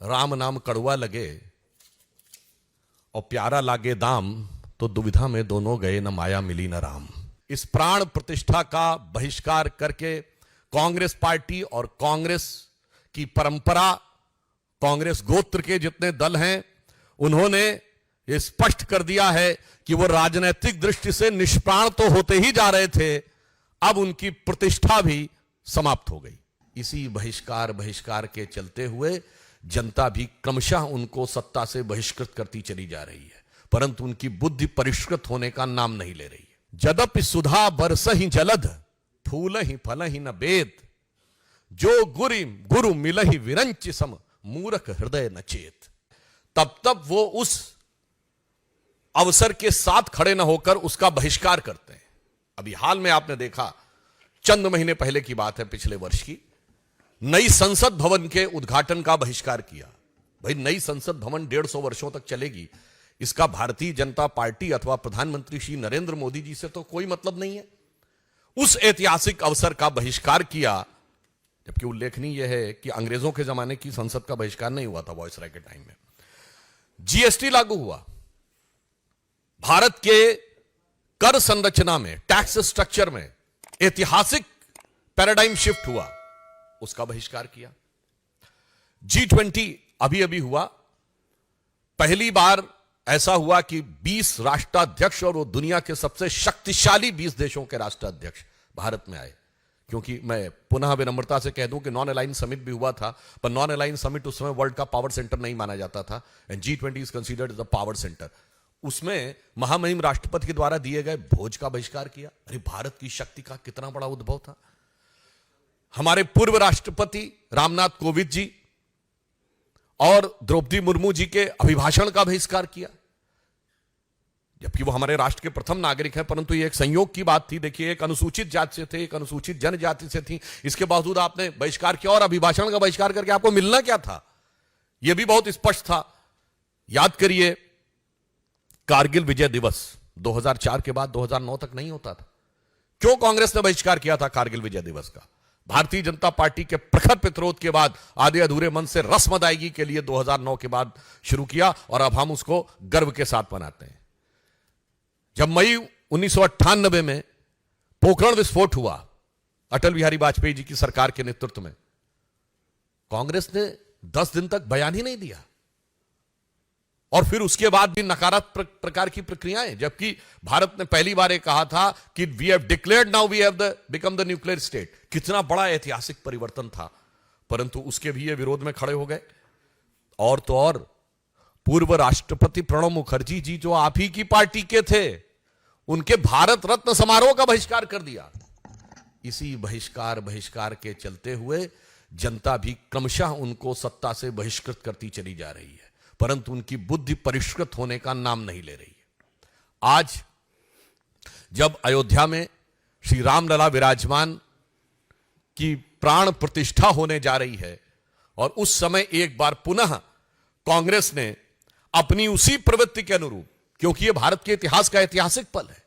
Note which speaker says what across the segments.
Speaker 1: राम नाम कड़वा लगे और प्यारा लागे दाम, तो दुविधा में दोनों गए, न माया मिली न राम। इस प्राण प्रतिष्ठा का बहिष्कार करके कांग्रेस पार्टी और कांग्रेस की परंपरा, कांग्रेस गोत्र के जितने दल हैं, उन्होंने ये स्पष्ट कर दिया है कि वो राजनीतिक दृष्टि से निष्प्राण तो होते ही जा रहे थे, अब उनकी प्रतिष्ठा भी समाप्त हो गई। इसी बहिष्कार के चलते हुए जनता भी क्रमशः उनको सत्ता से बहिष्कृत करती चली जा रही है, परंतु उनकी बुद्धि परिष्कृत होने का नाम नहीं ले रही है। जदपि सुधा बरसहि जलध, फूलहि फलहि न बेद, जो गुरु मिलहि विरंचि सम, मूर्ख हृदय न चेत। तब वो उस अवसर के साथ खड़े न होकर उसका बहिष्कार करते हैं। अभी हाल में आपने देखा, चंद महीने पहले की बात है, पिछले वर्ष की, नई संसद भवन के उद्घाटन का बहिष्कार किया। भाई, नई संसद भवन 150 वर्षों तक चलेगी, इसका भारतीय जनता पार्टी अथवा प्रधानमंत्री श्री नरेंद्र मोदी जी से तो कोई मतलब नहीं है। उस ऐतिहासिक अवसर का बहिष्कार किया, जबकि उल्लेखनीय यह है कि अंग्रेजों के जमाने की संसद का बहिष्कार नहीं हुआ था वायसराय के टाइम में। जीएसटी लागू हुआ, भारत के कर संरचना में, टैक्स स्ट्रक्चर में ऐतिहासिक पैराडाइम शिफ्ट हुआ, उसका बहिष्कार किया। G20 अभी हुआ, पहली बार ऐसा हुआ कि 20 राष्ट्राध्यक्ष और वो दुनिया के सबसे शक्तिशाली 20 देशों के राष्ट्राध्यक्ष भारत में आए। क्योंकि मैं पुनः विनम्रता से कह दूं कि नॉन अलाइन समिट भी हुआ था, पर नॉन अलाइन समिट उस समय वर्ल्ड का पावर सेंटर नहीं माना जाता था, and G20 is considered the power centre. उसमें महामहिम राष्ट्रपति के द्वारा दिए गए भोज का बहिष्कार किया। अरे, भारत की शक्ति का कितना बड़ा उद्भव था। हमारे पूर्व राष्ट्रपति रामनाथ कोविंद जी और द्रौपदी मुर्मू जी के अभिभाषण का बहिष्कार किया, जबकि वो हमारे राष्ट्र के प्रथम नागरिक हैं, परंतु ये एक संयोग की बात थी। देखिए, एक अनुसूचित जाति से थे, एक अनुसूचित जनजाति से थी, इसके बावजूद आपने बहिष्कार किया, और अभिभाषण का बहिष्कार करके आपको मिलना क्या था, यह भी बहुत स्पष्ट था। याद करिए, कारगिल विजय दिवस 2004 के बाद 2009 तक नहीं होता था। क्यों कांग्रेस ने बहिष्कार किया था कारगिल विजय दिवस का? भारतीय जनता पार्टी के प्रखर प्रतिरोध के बाद आधे अधूरे मन से रस्म अदायगी के लिए 2009 के बाद शुरू किया, और अब हम उसको गर्व के साथ मनाते हैं। जब मई 1998 में पोखरण विस्फोट हुआ अटल बिहारी वाजपेयी जी की सरकार के नेतृत्व में, कांग्रेस ने 10 दिन तक बयान ही नहीं दिया, और फिर उसके बाद भी नकारात्मक प्रकार की प्रक्रियाएं, जबकि भारत ने पहली बार ये कहा था कि we have declared now we have become the nuclear state. कितना बड़ा ऐतिहासिक परिवर्तन था, परंतु उसके भी ये विरोध में खड़े हो गए। और तो और, पूर्व राष्ट्रपति प्रणब मुखर्जी जी, जो आप ही की पार्टी के थे, उनके भारत रत्न समारोह का बहिष्कार कर दिया। इसी बहिष्कार के चलते हुए जनता भी क्रमशः उनको सत्ता से बहिष्कृत करती चली जा रही है, परंतु उनकी बुद्धि परिष्कृत होने का नाम नहीं ले रही है। आज जब अयोध्या में श्री रामलला विराजमान की प्राण प्रतिष्ठा होने जा रही है, और उस समय एक बार पुनः कांग्रेस ने अपनी उसी प्रवृत्ति के अनुरूप, क्योंकि यह भारत के इतिहास का ऐतिहासिक पल है।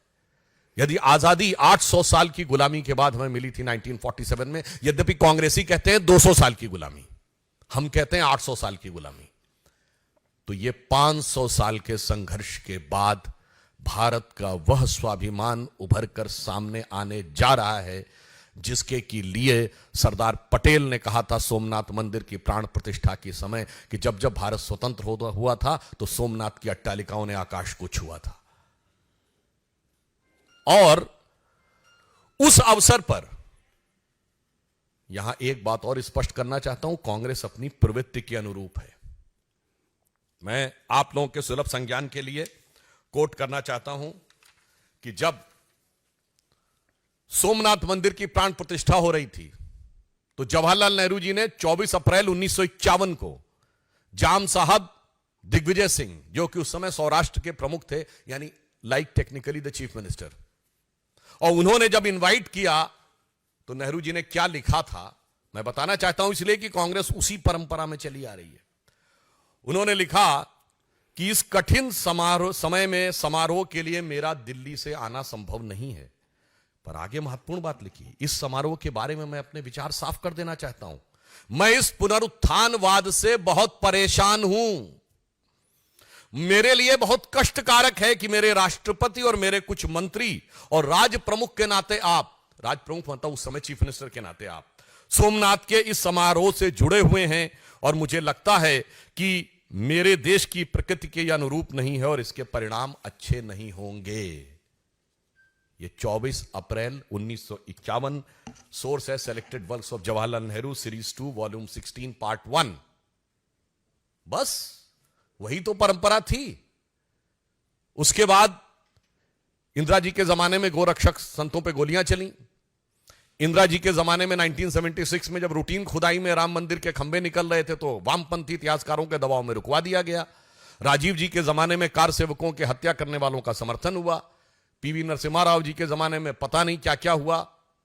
Speaker 1: यदि आजादी 800 साल की गुलामी के बाद हमें मिली थी 1947 में, यद्यपि कांग्रेसी कहते हैं 200 साल की गुलामी, हम कहते हैं 800 साल की गुलामी, तो ये 500 साल के संघर्ष के बाद भारत का वह स्वाभिमान उभर कर सामने आने जा रहा है, जिसके के लिए सरदार पटेल ने कहा था सोमनाथ मंदिर की प्राण प्रतिष्ठा के समय कि जब जब भारत स्वतंत्र हुआ था तो सोमनाथ की अट्टालिकाओं ने आकाश को छुआ था। और उस अवसर पर यहां एक बात और स्पष्ट करना चाहता हूं, कांग्रेस अपनी प्रवृत्ति के अनुरूप है। मैं आप लोगों के सुलभ संज्ञान के लिए कोट करना चाहता हूं कि जब सोमनाथ मंदिर की प्राण प्रतिष्ठा हो रही थी, तो जवाहरलाल नेहरू जी ने 24 अप्रैल 1951 को जाम साहब दिग्विजय सिंह, जो कि उस समय सौराष्ट्र के प्रमुख थे, यानी like technically the chief minister, और उन्होंने जब इनवाइट किया तो नेहरू जी ने क्या लिखा था मैं बताना चाहता हूं, इसलिए कि कांग्रेस उसी परंपरा में चली आ रही है। उन्होंने लिखा कि इस कठिन समय में समारोह के लिए मेरा दिल्ली से आना संभव नहीं है, पर आगे महत्वपूर्ण बात लिखी, इस समारोह के बारे में मैं अपने विचार साफ कर देना चाहता हूं। मैं इस पुनरुत्थानवाद से बहुत परेशान हूं। मेरे लिए बहुत कष्टकारक है कि मेरे राष्ट्रपति और मेरे कुछ मंत्री और राज प्रमुख के नाते आप, राज प्रमुख मतलब उस समय चीफ मिनिस्टर के नाते आप, सोमनाथ के इस समारोह से जुड़े हुए हैं और मुझे लगता है कि मेरे देश की प्रकृति के अनुरूप नहीं है और इसके परिणाम अच्छे नहीं होंगे। ये 24 अप्रैल 1951, सोर्स है selected works of Jawaharlal Nehru series 2 volume 16 part 1। बस वही तो परंपरा थी। उसके बाद इंदिरा जी के जमाने में गोरक्षक संतों पे गोलियां चली। इंदिरा जी के जमाने में 1976 में जब रूटीन खुदाई में राम मंदिर के खंभे निकल रहे थे तो वामपंथी इतिहासकारों के दबाव में रुकवा दिया गया। राजीव जी के जमाने में कार सेवकों के हत्या करने वालों का समर्थन हुआ। पीवी नरसिम्हा राव जी के जमाने में पता नहीं क्या क्या हुआ,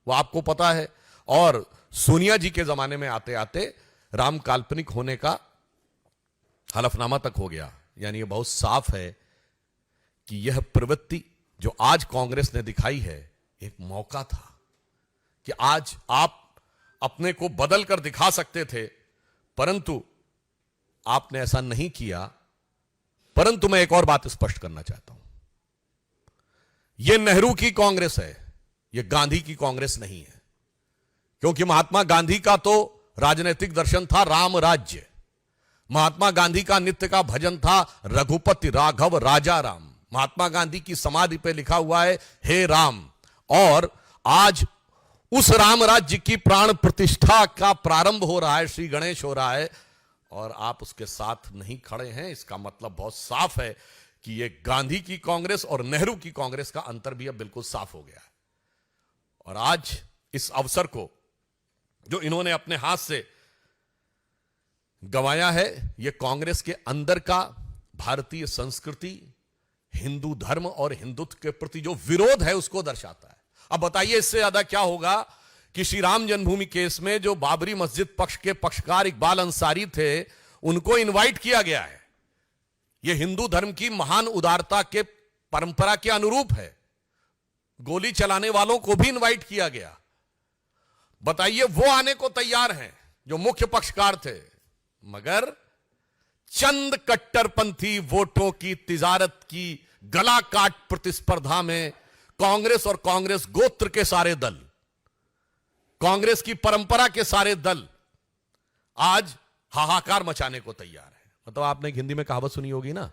Speaker 1: वो आपको पता है। और सोनिया जी के जमाने में आते आते राम काल्पनिक होने का हलफनामा तक हो गया। यानी ये बहुत साफ है कि यह प्रवृत्ति जो आज कांग्रेस ने दिखाई है एक मौका था कि आज आप अपने को बदल कर दिखा सकते थे, परंतु आपने ऐसा नहीं किया। परंतु मैं एक और बात स्पष्ट करना चाहता हूं, यह नेहरू की कांग्रेस है, यह गांधी की कांग्रेस नहीं है। क्योंकि महात्मा गांधी का तो राजनीतिक दर्शन था राम राज्य। महात्मा गांधी का नित्य का भजन था रघुपति राघव राजा राम। महात्मा गांधी की समाधि पे लिखा हुआ है हे राम। और आज उस राम राज्य की प्राण प्रतिष्ठा का प्रारंभ हो रहा है, श्री गणेश हो रहा है, और आप उसके साथ नहीं खड़े हैं। इसका मतलब बहुत साफ है कि ये गांधी की कांग्रेस और नेहरू की कांग्रेस का अंतर भी अब बिल्कुल साफ हो गया है। और आज इस अवसर को जो इन्होंने अपने हाथ से गंवाया है, यह कांग्रेस के अंदर का भारतीय संस्कृति, हिंदू धर्म और हिंदुत्व के प्रति जो विरोध है उसको दर्शाता है। अब बताइए इससे ज्यादा क्या होगा कि श्री राम जन्मभूमि केस में जो बाबरी मस्जिद पक्ष के पक्षकार इकबाल अंसारी थे, उनको इनवाइट किया गया है। यह हिंदू धर्म की महान उदारता के परंपरा के अनुरूप है। गोली चलाने वालों को भी इनवाइट किया गया। बताइए वो आने को तैयार हैं जो मुख्य पक्षकार थे, मगर चंद कट्टरपंथी वोटों की तिजारत की गला काट प्रतिस्पर्धा में कांग्रेस और कांग्रेस गोत्र के सारे दल, कांग्रेस की परंपरा के सारे दल आज हाहाकार मचाने को तैयार है। मतलब आपने हिंदी में कहावत सुनी होगी ना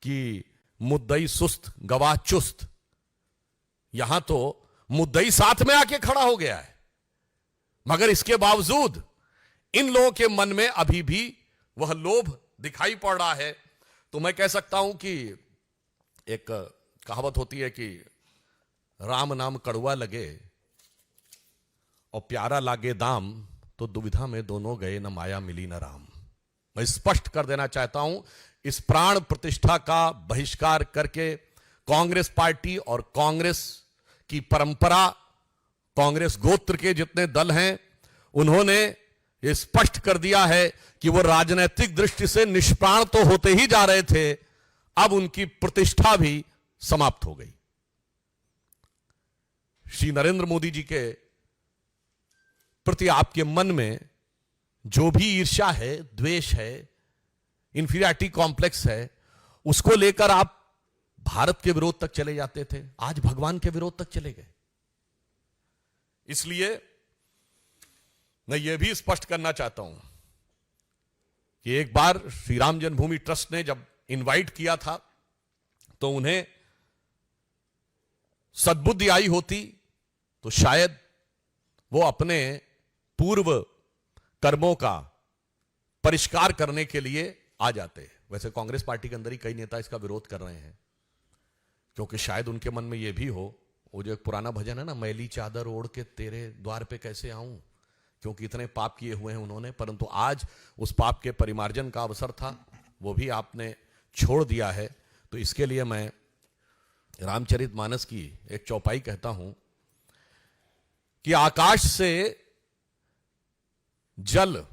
Speaker 1: कि मुद्दई सुस्त गवाह चुस्त। यहां तो मुद्दई साथ में आके खड़ा हो गया है, मगर इसके बावजूद इन लोगों के मन में अभी भी वह लोभ दिखाई पड़ रहा है। तो मैं कह सकता हूं कि एक कहावत होती है कि राम नाम कड़वा लगे और प्यारा लागे दाम, तो दुविधा में दोनों गए न माया मिली न राम। मैं स्पष्ट कर देना चाहता हूं, इस प्राण प्रतिष्ठा का बहिष्कार करके कांग्रेस पार्टी और कांग्रेस की परंपरा, कांग्रेस गोत्र के जितने दल हैं, उन्होंने ये स्पष्ट कर दिया है कि वो राजनीतिक दृष्टि से निष्प्राण तो होते ही जा रहे थे, अब उनकी प्रतिष्ठा भी समाप्त हो गई। श्री नरेंद्र मोदी जी के प्रति आपके मन में जो भी ईर्ष्या है, द्वेष है, इंफीरियरिटी कॉम्प्लेक्स है, उसको लेकर आप भारत के विरोध तक चले जाते थे, आज भगवान के विरोध तक चले गए। इसलिए मैं यह भी स्पष्ट करना चाहता हूं कि एक बार श्री राम जन्मभूमि ट्रस्ट ने जब इनवाइट किया था तो उन्हें सद्बुद्धि आई होती तो शायद वो अपने पूर्व कर्मों का परिष्कार करने के लिए आ जाते। वैसे कांग्रेस पार्टी के अंदर ही कई नेता इसका विरोध कर रहे हैं, क्योंकि शायद उनके मन में यह भी हो, वो जो एक पुराना भजन है ना, मैली चादर ओढ़ के तेरे द्वार पे कैसे आऊं, क्योंकि इतने पाप किए हुए हैं उन्होंने, परंतु आज उस पाप के परिमार्जन का अवसर था, वो भी आपने छोड़ दिया है। तो इसके लिए मैं रामचरितमानस की एक चौपाई कहता हूं कि आकाश से जल,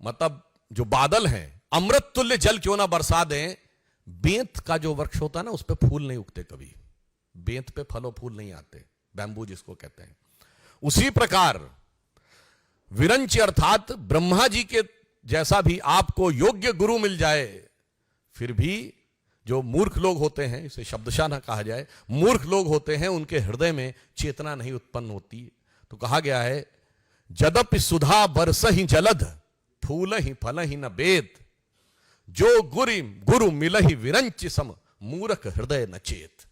Speaker 1: मतलब जो बादल हैं, अमृत तुल्य जल क्यों ना बरसा दें, बेंत का जो वृक्ष होता है ना, उस पे फूल नहीं उगते कभी, बेंत पे फल और फूल नहीं आते, बैम्बू जिसको कहते हैं। उसी प्रकार विरंच अर्थात ब्रह्मा जी के जैसा भी आपको योग्य गुरु मिल जाए, फिर भी जो मूर्ख लोग होते हैं, इसे शब्दशः ना कहा जाए, मूर्ख लोग होते हैं, उनके हृदय में चेतना नहीं उत्पन्न होती। तो कहा गया है, जदपि सुधा बरसहि जलध, फूलहि फलहि न बेद, जो गुरु मिलहि विरंच सम, मूर्ख हृदय न चेत।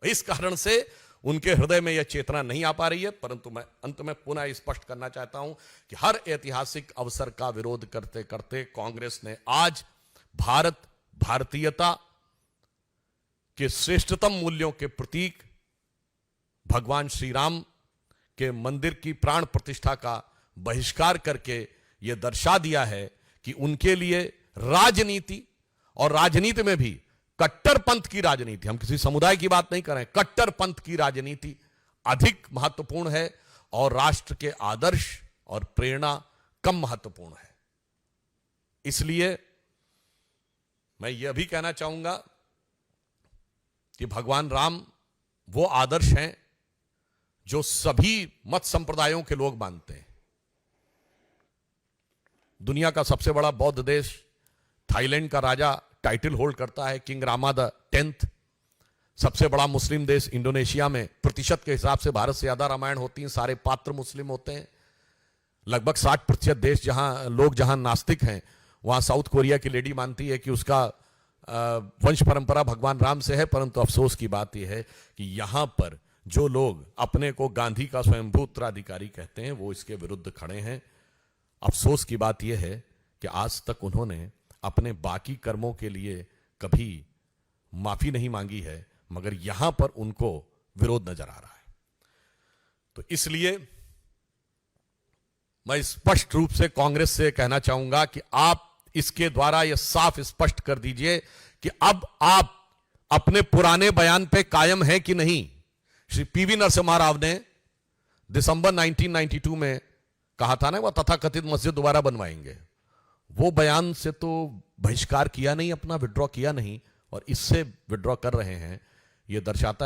Speaker 1: इस कारण से उनके हृदय में यह चेतना नहीं आ पा रही है। परंतु मैं अंत में पुनः स्पष्ट करना चाहता हूं कि हर ऐतिहासिक अवसर का विरोध करते करते कांग्रेस ने आज भारतीयता के श्रेष्ठतम मूल्यों के प्रतीक भगवान श्री राम के मंदिर की प्राण प्रतिष्ठा का बहिष्कार करके यह दर्शा दिया है कि उनके लिए राजनीति, और राजनीति में भी कट्टर पंथ की राजनीति, हम किसी समुदाय की बात नहीं कर रहे हैं, कट्टर पंथ की राजनीति अधिक महत्वपूर्ण है और राष्ट्र के आदर्श और प्रेरणा कम महत्वपूर्ण है। इसलिए मैं यह भी कहना चाहूंगा कि भगवान राम वो आदर्श हैं जो सभी मत संप्रदायों के लोग मानते हैं। दुनिया का सबसे बड़ा बौद्ध देश थाईलैंड का राजा टाइटल होल्ड करता है, किंग रामा द 10th। सबसे बड़ा मुस्लिम देश इंडोनेशिया में प्रतिशत के हिसाब से भारत से ज्यादा रामायण होती है, सारे पात्र मुस्लिम होते हैं। लगभग 60% देश जहां नास्तिक हैं, वहां साउथ कोरिया की लेडी मानती है कि उसका वंश परंपरा भगवान राम से है। परंतु अफसोस की बात यह है कि यहां पर जो लोग अपने को गांधी का स्वयंभू उत्तराधिकारी कहते हैं, वो इसके विरुद्ध खड़े हैं। अफसोस की बात यह है कि आज तक उन्होंने अपने बाकी कर्मों के लिए कभी माफी नहीं मांगी है, मगर यहां पर उनको विरोध नजर आ रहा है। तो इसलिए मैं स्पष्ट रूप से कांग्रेस से कहना चाहूंगा कि आप इसके द्वारा यह साफ स्पष्ट कर दीजिए कि अब आप अपने पुराने बयान पे कायम हैं कि नहीं। श्री पीवी नरसिम्हा राव ने दिसंबर 1992 में कहा था ना, वह तथाकथित मस्जिद दोबारा बनवाएंगे। वो बयान से तो बहिष्कार किया नहीं, अपना विड्रॉ किया नहीं, और इससे विड्रॉ कर रहे हैं। यह दर्शाता है